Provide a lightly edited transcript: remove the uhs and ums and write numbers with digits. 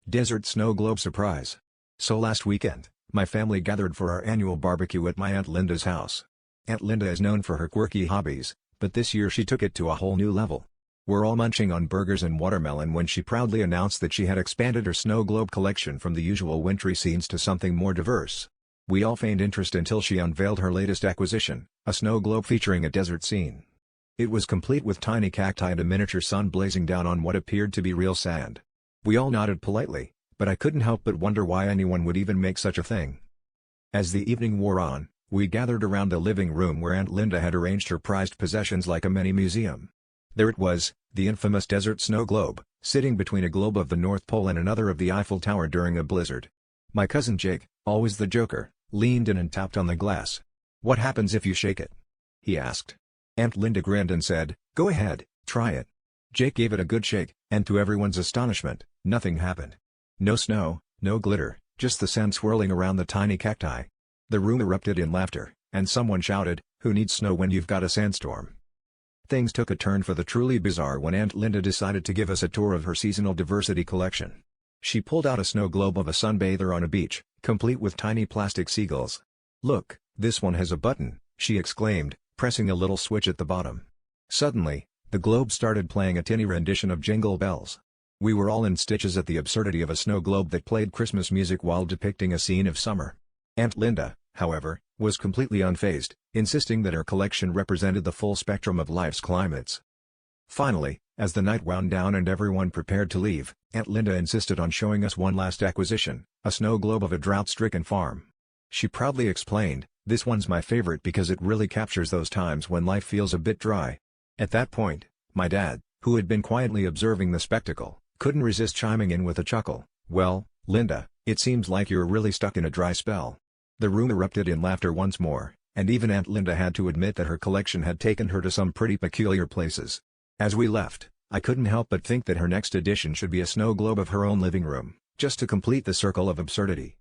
Desert snow globe surprise. So last weekend, my family gathered for our annual barbecue at my Aunt Linda's house. Aunt Linda is known for her quirky hobbies, but this year she took it to a whole new level. We're all munching on burgers and watermelon when she proudly announced that she had expanded her snow globe collection from the usual wintry scenes to something more diverse. We all feigned interest until she unveiled her latest acquisition, a snow globe featuring a desert scene. It was complete with tiny cacti and a miniature sun blazing down on what appeared to be real sand. We all nodded politely, but I couldn't help but wonder why anyone would even make such a thing. As the evening wore on, we gathered around the living room where Aunt Linda had arranged her prized possessions like a mini museum. There it was, the infamous desert snow globe, sitting between a globe of the North Pole and another of the Eiffel Tower during a blizzard. My cousin Jake, always the joker, leaned in and tapped on the glass. "What happens if you shake it?" he asked. Aunt Linda grinned and said, "Go ahead, try it." Jake gave it a good shake, and to everyone's astonishment, nothing happened. No snow, no glitter, just the sand swirling around the tiny cacti. The room erupted in laughter, and someone shouted, "Who needs snow when you've got a sandstorm?" Things took a turn for the truly bizarre when Aunt Linda decided to give us a tour of her seasonal diversity collection. She pulled out a snow globe of a sunbather on a beach, complete with tiny plastic seagulls. "Look, this one has a button," she exclaimed, pressing a little switch at the bottom. Suddenly, the globe started playing a tinny rendition of Jingle Bells. We were all in stitches at the absurdity of a snow globe that played Christmas music while depicting a scene of summer. Aunt Linda, however, was completely unfazed, insisting that her collection represented the full spectrum of life's climates. Finally, as the night wound down and everyone prepared to leave, Aunt Linda insisted on showing us one last acquisition, a snow globe of a drought-stricken farm. She proudly explained, "This one's my favorite because it really captures those times when life feels a bit dry." At that point, my dad, who had been quietly observing the spectacle, couldn't resist chiming in with a chuckle. "Well, Linda, it seems like you're really stuck in a dry spell." The room erupted in laughter once more, and even Aunt Linda had to admit that her collection had taken her to some pretty peculiar places. As we left, I couldn't help but think that her next addition should be a snow globe of her own living room, just to complete the circle of absurdity.